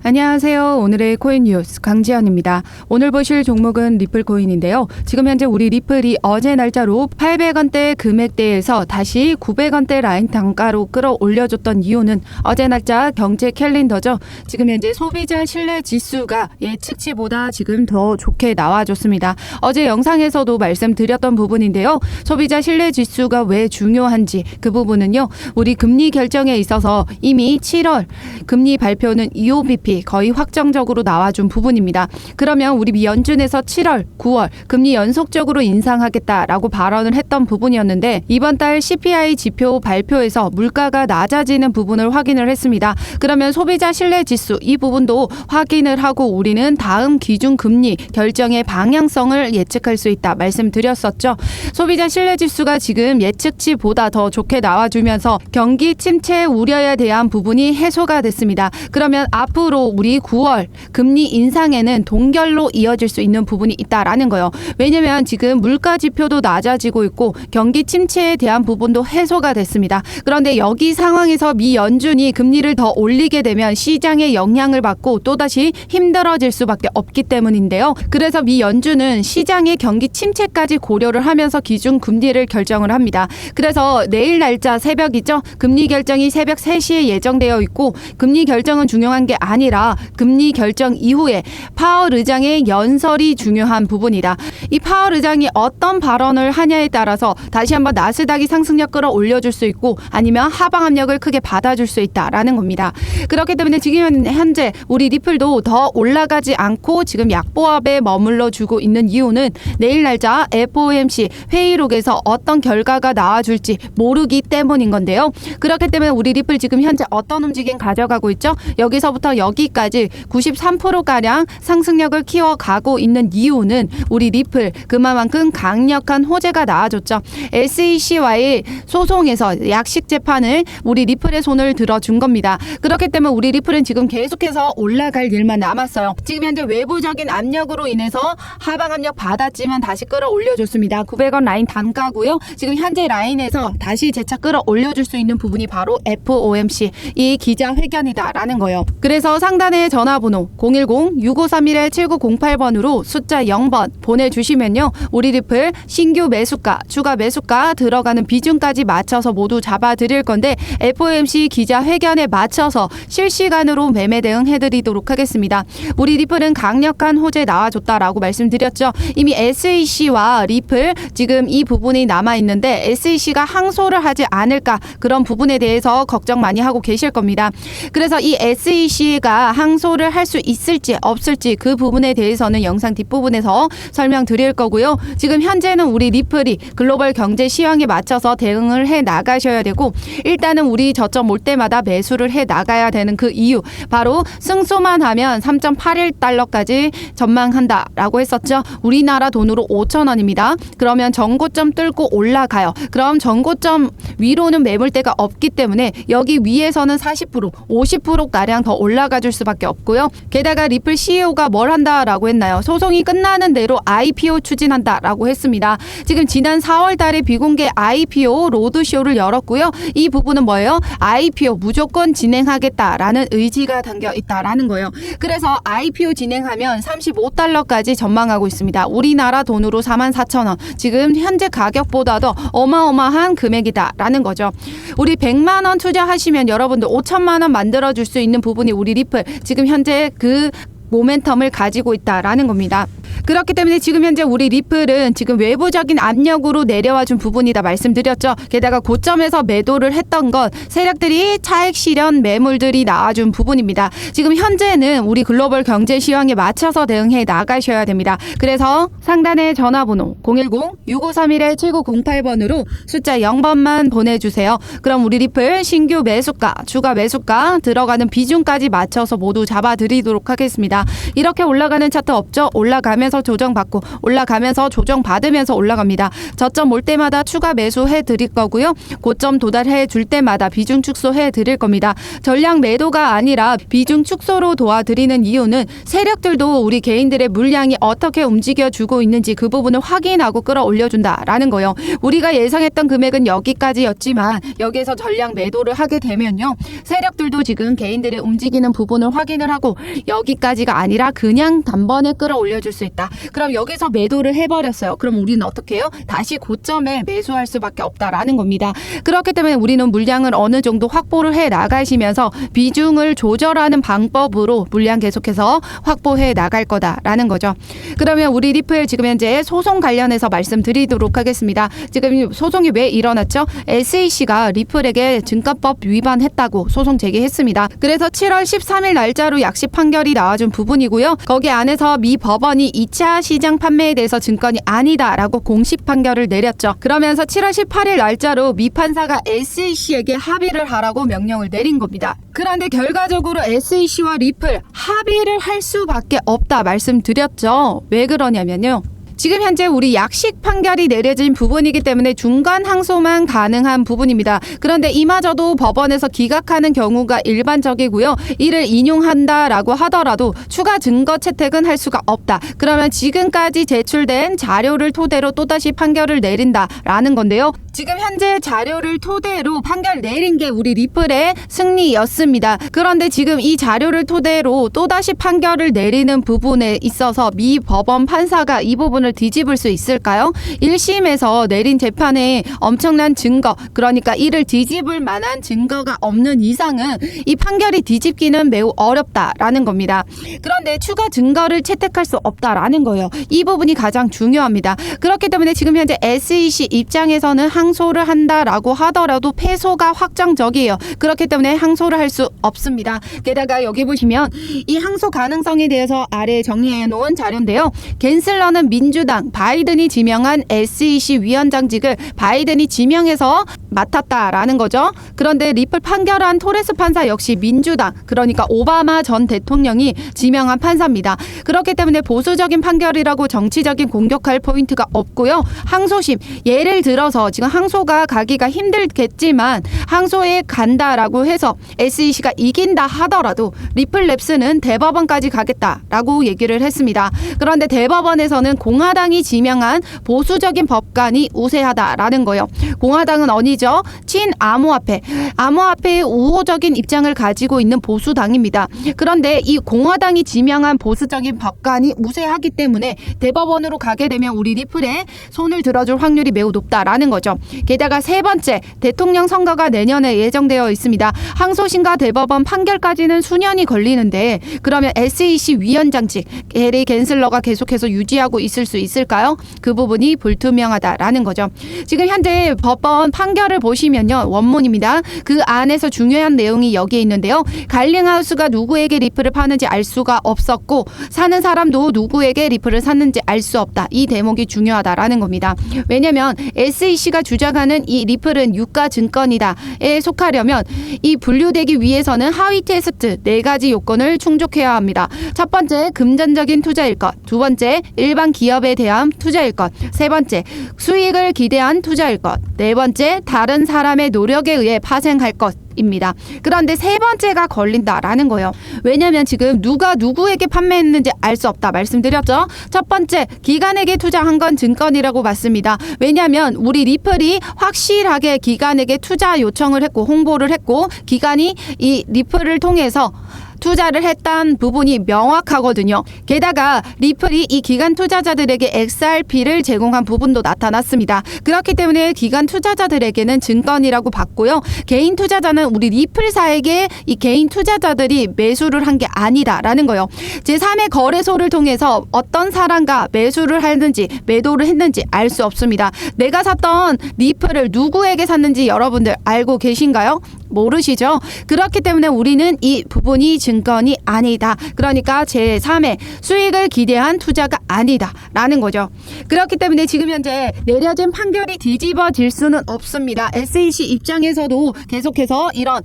안녕하세요. 오늘의 코인 뉴스 강지연입니다. 오늘 보실 종목은 리플코인인데요. 지금 현재 우리 리플이 어제 날짜로 800원대 금액대에서 다시 900원대 라인 단가로 끌어올려줬던 이유는 어제 날짜 경제 캘린더죠. 지금 현재 소비자 신뢰 지수가 예측치보다 지금 더 좋게 나와줬습니다. 어제 영상에서도 말씀드렸던 부분인데요. 소비자 신뢰 지수가 왜 중요한지 그 부분은요. 우리 금리 결정에 있어서 이미 7월 금리 발표는 2.5bp 거의 확정적으로 나와준 부분입니다. 그러면 우리 미 연준에서 7월, 9월 금리 연속적으로 인상하겠다라고 발언을 했던 부분이었는데 이번 달 CPI 지표 발표에서 물가가 낮아지는 부분을 확인을 했습니다. 그러면 소비자 신뢰 지수 이 부분도 확인을 하고 우리는 다음 기준 금리 결정의 방향성을 예측할 수 있다 말씀드렸었죠. 소비자 신뢰 지수가 지금 예측치보다 더 좋게 나와주면서 경기 침체 우려에 대한 부분이 해소가 됐습니다. 그러면 앞으로 우리 9월 금리 인상에는 동결로 이어질 수 있는 부분이 있다라는 거예요. 왜냐면 지금 물가 지표도 낮아지고 있고 경기 침체에 대한 부분도 해소가 됐습니다. 그런데 여기 상황에서 미 연준이 금리를 더 올리게 되면 시장에 영향을 받고 또다시 힘들어질 수밖에 없기 때문인데요. 그래서 미 연준은 시장의 경기 침체까지 고려를 하면서 기준 금리를 결정을 합니다. 그래서 내일 날짜 새벽이죠. 금리 결정이 새벽 3시에 예정되어 있고 금리 결정은 중요한 게 아니라 금리 결정 이후에 파월 의장의 연설이 중요한 부분이다. 이 파월 의장이 어떤 발언을 하냐에 따라서 다시 한번 나스닥이 상승력 끌어올려줄 수 있고 아니면 하방 압력을 크게 받아줄 수 있다라는 겁니다. 그렇기 때문에 지금 현재 우리 리플도 더 올라가지 않고 지금 약보합에 머물러 주고 있는 이유는 내일 날짜 FOMC 회의록에서 어떤 결과가 나와줄지 모르기 때문인 건데요. 그렇기 때문에 우리 리플 지금 현재 어떤 움직임 가져가고 있죠? 여기서부터 여기까지 93%가량 상승력을 키워가고 있는 이유는 우리 리플 그만큼 강력한 호재가 나와줬죠. SEC와의 소송에서 약식 재판을 우리 리플의 손을 들어준 겁니다. 그렇기 때문에 우리 리플은 지금 계속해서 올라갈 일만 남았어요. 지금 현재 외부적인 압력으로 인해서 하방 압력 받았지만 다시 끌어올려줬습니다. 900원 라인 단가고요. 지금 현재 라인에서 다시 재차 끌어올려줄 수 있는 부분이 바로 FOMC 이 기자회견이다라는 거예요. 그래서 상단의 전화번호 010-6531-7908번으로 숫자 0번 보내주시면요. 우리 리플 신규 매수가, 추가 매수가 들어가는 비중까지 맞춰서 모두 잡아드릴 건데 FOMC 기자회견에 맞춰서 실시간으로 매매 대응해드리도록 하겠습니다. 우리 리플은 강력한 호재 나와줬다라고 말씀드렸죠. 이미 SEC와 리플 지금 이 부분이 남아있는데 SEC가 항소를 하지 않을까 그런 부분에 대해서 걱정 많이 하고 계실 겁니다. 그래서 이 SEC가 항소를 할 수 있을지 없을지 그 부분에 대해서는 영상 뒷부분에서 설명드릴 거고요. 지금 현재는 우리 리플이 글로벌 경제 시황에 맞춰서 대응을 해 나가셔야 되고 일단은 우리 저점 올 때마다 매수를 해 나가야 되는 그 이유 바로 승소만 하면 3.81달러까지 전망한다라고 했었죠. 우리나라 돈으로 5,000원입니다. 그러면 전고점 뚫고 올라가요. 그럼 전고점 위로는 매물대가 없기 때문에 여기 위에서는 40%, 50%가량 더 올라가 줄 수밖에 없고요. 게다가 리플 CEO가 뭘 한다라고 했나요? 소송이 끝나는 대로 IPO 추진한다라고 했습니다. 지금 지난 4월 달에 비공개 IPO 로드쇼를 열었고요. 이 부분은 뭐예요? IPO 무조건 진행하겠다라는 의지가 담겨 있다라는 거예요. 그래서 IPO 진행하면 35달러까지 전망하고 있습니다. 우리나라 돈으로 44,000원. 지금 현재 가격보다도 어마어마한 금액이다라는 거죠. 우리 100만 원 투자하시면 여러분들 5천만 원 만들어줄 수 있는 부분이 우리 리플 지금 현재 그 모멘텀을 가지고 있다라는 겁니다. 그렇기 때문에 지금 현재 우리 리플은 지금 외부적인 압력으로 내려와 준 부분이다 말씀드렸죠. 게다가 고점에서 매도를 했던 것 세력들이 차익 실현 매물들이 나와준 부분입니다. 지금 현재는 우리 글로벌 경제 시황에 맞춰서 대응해 나가셔야 됩니다. 그래서 상단의 전화번호 010-6531-7908번으로 숫자 0번만 보내주세요. 그럼 우리 리플 신규 매수가, 추가 매수가 들어가는 비중까지 맞춰서 모두 잡아드리도록 하겠습니다. 이렇게 올라가는 차트 없죠? 올라가면서 조정받으면서 조정받고 올라가면서 조정받으면서 올라갑니다. 저점 올 때마다 추가 매수해 드릴 거고요. 고점 도달해 줄 때마다 비중 축소해 드릴 겁니다. 전량 매도가 아니라 비중 축소로 도와드리는 이유는 세력들도 우리 개인들의 물량이 어떻게 움직여주고 있는지 그 부분을 확인하고 끌어올려준다라는 거예요. 우리가 예상했던 금액은 여기까지였지만 여기에서 전량 매도를 하게 되면요. 세력들도 지금 개인들의 움직이는 부분을 확인을 하고 여기까지가 아니라 그냥 단번에 끌어올려줄 수 있다. 그럼 여기서 매도를 해버렸어요. 그럼 우리는 어떻게 해요? 다시 고점에 매수할 수밖에 없다라는 겁니다. 그렇기 때문에 우리는 물량을 어느 정도 확보를 해 나가시면서 비중을 조절하는 방법으로 물량 계속해서 확보해 나갈 거다라는 거죠. 그러면 우리 리플 지금 현재 소송 관련해서 말씀드리도록 하겠습니다. 지금 소송이 왜 일어났죠? SEC가 리플에게 증권법 위반했다고 소송 제기했습니다. 그래서 7월 13일 날짜로 약식 판결이 나와준 부분이고요. 거기 안에서 미 법원이 2차 시장 판매에 대해서 증권이 아니다라고 공식 판결을 내렸죠. 그러면서 7월 18일 날짜로 미 판사가 SEC에게 합의를 하라고 명령을 내린 겁니다. 그런데 결과적으로 SEC와 리플 합의를 할 수밖에 없다 말씀드렸죠. 왜 그러냐면요. 지금 현재 우리 약식 판결이 내려진 부분이기 때문에 중간 항소만 가능한 부분입니다. 그런데 이마저도 법원에서 기각하는 경우가 일반적이고요. 이를 인용한다라고 하더라도 추가 증거 채택은 할 수가 없다. 그러면 지금까지 제출된 자료를 토대로 또다시 판결을 내린다라는 건데요. 지금 현재 자료를 토대로 판결 내린 게 우리 리플의 승리였습니다. 그런데 지금 이 자료를 토대로 또다시 판결을 내리는 부분에 있어서 미 법원 판사가 이 부분을 뒤집을 수 있을까요? 1심에서 내린 재판에 엄청난 증거, 그러니까 이를 뒤집을 만한 증거가 없는 이상은 이 판결이 뒤집기는 매우 어렵다라는 겁니다. 그런데 추가 증거를 채택할 수 없다라는 거예요. 이 부분이 가장 중요합니다. 그렇기 때문에 지금 현재 SEC 입장에서는 항소를 한다라고 하더라도 패소가 확정적이에요. 그렇기 때문에 항소를 할 수 없습니다. 게다가 여기 보시면 이 항소 가능성에 대해서 아래에 정리해 놓은 자료인데요. 갠슬러는 민주당 바이든이 지명한 SEC 위원장직을 바이든이 지명해서 맡았다라는 거죠. 그런데 리플 판결한 토레스 판사 역시 민주당, 그러니까 오바마 전 대통령이 지명한 판사입니다. 그렇기 때문에 보수적인 판결이라고 정치적인 공격할 포인트가 없고요. 항소심, 예를 들어서 지금 항소가 가기가 힘들겠지만 항소에 간다라고 해서 SEC가 이긴다 하더라도 리플랩스는 대법원까지 가겠다라고 얘기를 했습니다. 그런데 대법원에서는 공화당이 지명한 보수적인 법관이 우세하다라는 거예요. 공화당은 어디죠? 친암호화폐의 우호적인 입장을 가지고 있는 보수당입니다. 그런데 이 공화당이 지명한 보수적인 법관이 우세하기 때문에 대법원으로 가게 되면 우리 리플에 손을 들어줄 확률이 매우 높다라는 거죠. 게다가 세 번째, 대통령 선거가 내년에 예정되어 있습니다. 항소심과 대법원 판결까지는 수년이 걸리는데 그러면 SEC 위원장직 게리 갠슬러가 계속해서 유지하고 있을 수 있을까요? 그 부분이 불투명하다라는 거죠. 지금 현재 법원 판결을 보시면요. 원문입니다. 그 안에서 중요한 내용이 여기에 있는데요. 갈링하우스가 누구에게 리플을 파는지 알 수가 없었고 사는 사람도 누구에게 리플을 샀는지 알 수 없다. 이 대목이 중요하다라는 겁니다. 왜냐하면 SEC가 주장하는 이 리플은 유가 증권이다에 속하려면 이 분류되기 위해서는 하위 테스트 4가지 요건을 충족해야 합니다. 첫 번째, 금전적인 투자일 것. 두 번째, 일반 기업에 대한 투자일 것. 세 번째, 수익을 기대한 투자일 것. 네 번째, 다른 사람의 노력에 의해 파생할 것. 입니다. 그런데 세 번째가 걸린다라는 거예요. 왜냐하면 지금 누가 누구에게 판매했는지 알 수 없다 말씀드렸죠. 첫 번째, 기관에게 투자한 건 증권이라고 봤습니다. 왜냐하면 우리 리플이 확실하게 기관에게 투자 요청을 했고 홍보를 했고 기관이 이 리플을 통해서 투자를 했다는 부분이 명확하거든요. 게다가 리플이 이 기관 투자자들에게 XRP를 제공한 부분도 나타났습니다. 그렇기 때문에 기관 투자자들에게는 증권이라고 봤고요. 개인 투자자는 우리 리플사에게 이 개인 투자자들이 매수를 한 게 아니다라는 거예요. 제3의 거래소를 통해서 어떤 사람과 매수를 했는지 매도를 했는지 알 수 없습니다. 내가 샀던 리플을 누구에게 샀는지 여러분들 알고 계신가요? 모르시죠? 그렇기 때문에 우리는 이 부분이 증권이 아니다. 그러니까 제3의 수익을 기대한 투자가 아니다 라는 거죠. 그렇기 때문에 지금 현재 내려진 판결이 뒤집어질 수는 없습니다. SEC 입장에서도 계속해서 이런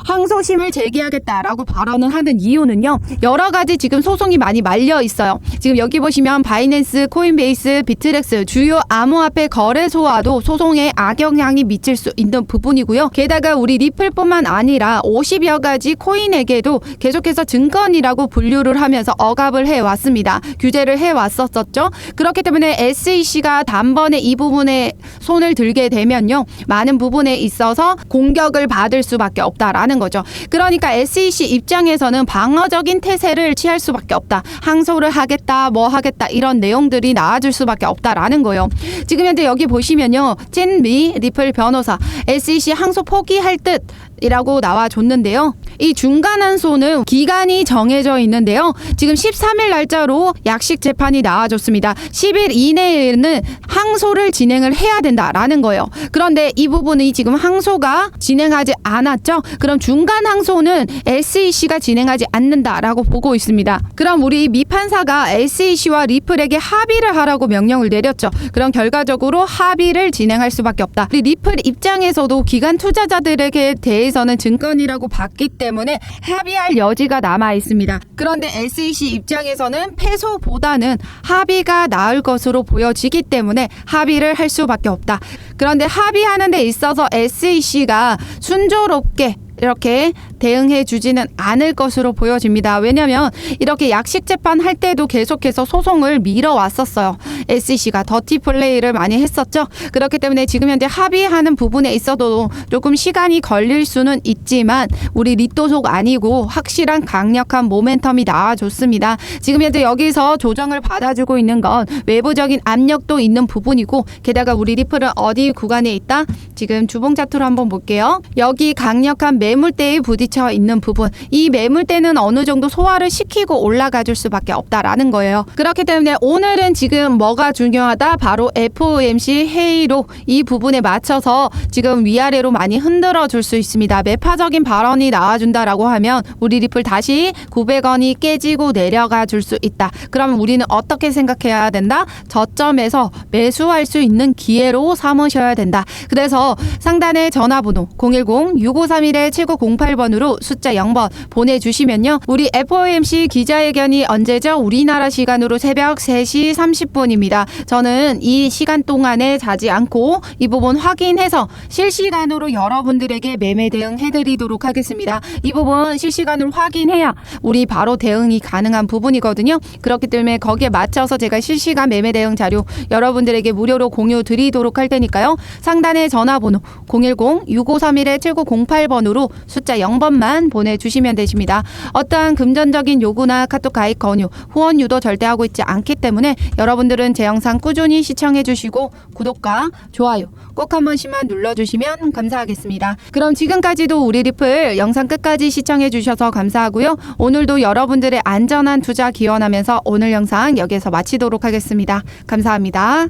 항소심을 제기하겠다라고 발언을 하는 이유는요, 여러 가지 지금 소송이 많이 말려 있어요. 지금 여기 보시면 바이낸스, 코인베이스, 비트렉스 주요 암호화폐 거래소와도 소송에 악영향이 미칠 수 있는 부분이고요. 게다가 우리 리플뿐만 아니라 50여 가지 코인에게도 계속해서 증권이라고 분류를 하면서 억압을 해왔습니다. 규제를 해왔었죠. 그렇기 때문에 SEC가 단번에 이 부분에 손을 들게 되면요, 많은 부분에 있어서 공격을 받을 수밖에 없다라는 거죠. 그러니까 SEC 입장에서는 방어적인 태세를 취할 수밖에 없다. 항소를 하겠다, 뭐 하겠다, 이런 내용들이 나와줄 수밖에 없다라는 거예요. 지금 현재 여기 보시면요, 찐미 리플 변호사 SEC 항소 포기할 듯 이라고 나와줬는데요. 이 중간 항소는 기간이 정해져 있는데요. 지금 13일 날짜로 약식 재판이 나와줬습니다. 10일 이내에는 항소를 진행을 해야 된다라는 거예요. 그런데 이 부분이 지금 항소가 진행하지 않았죠. 그럼 중간 항소는 SEC가 진행하지 않는다라고 보고 있습니다. 그럼 우리 미 판사가 SEC와 리플에게 합의를 하라고 명령을 내렸죠. 그럼 결과적으로 합의를 진행할 수밖에 없다. 우리 리플 입장에서도 기관 투자자들에게 대해서는 증권이라고 봤기 때문에 합의할 여지가 남아 있습니다. 그런데 SEC 입장에서는 패소보다는 합의가 나을 것으로 보여지기 때문에 합의를 할 수밖에 없다. 그런데 합의하는 데 있어서 SEC가 순조롭게 이렇게 대응해 주지는 않을 것으로 보여집니다. 왜냐하면 이렇게 약식 재판 할 때도 계속해서 소송을 밀어왔었어요. SEC가 더티 플레이를 많이 했었죠. 그렇기 때문에 지금 현재 합의하는 부분에 있어도 조금 시간이 걸릴 수는 있지만 우리 리또속 아니고 확실한 강력한 모멘텀이 나와줬습니다. 지금 현재 여기서 조정을 받아주고 있는 건 외부적인 압력도 있는 부분이고, 게다가 우리 리플은 어디 구간에 있다? 지금 주봉 차트로 한번 볼게요. 여기 강력한 매물대에 부딪혀 있는 부분, 이 매물대는 어느 정도 소화를 시키고 올라가 줄 수밖에 없다라는 거예요. 그렇기 때문에 오늘은 지금 뭐가 중요하다? 바로 FOMC 회의로 이 부분에 맞춰서 지금 위아래로 많이 흔들어 줄 수 있습니다. 매파적인 발언이 나와준다라고 하면 우리 리플 다시 900원이 깨지고 내려가 줄 수 있다. 그러면 우리는 어떻게 생각해야 된다? 저점에서 매수할 수 있는 기회로 삼으셔야 된다. 그래서 상단에 전화번호 010-6531-7908번으로 숫자 0번 보내주시면요, 우리 FOMC 기자회견이 언제죠? 우리나라 시간으로 새벽 3시 30분입니다. 저는 이 시간 동안에 자지 않고 이 부분 확인해서 실시간으로 여러분들에게 매매 대응 해드리도록 하겠습니다. 이 부분 실시간으로 확인해야 우리 바로 대응이 가능한 부분이거든요. 그렇기 때문에 거기에 맞춰서 제가 실시간 매매 대응 자료 여러분들에게 무료로 공유 드리도록 할 테니까요. 상단에 전화번호 010-6531-7908번으로 숫자 0번만 보내주시면 되십니다. 어떠한 금전적인 요구나 카톡 가입 권유, 후원 유도 절대 하고 있지 않기 때문에 여러분들은 제 영상 꾸준히 시청해 주시고 구독과 좋아요 꼭 한 번씩만 눌러주시면 감사하겠습니다. 그럼 지금까지도 우리 리플 영상 끝까지 시청해 주셔서 감사하고요. 오늘도 여러분들의 안전한 투자 기원하면서 오늘 영상 여기서 마치도록 하겠습니다. 감사합니다.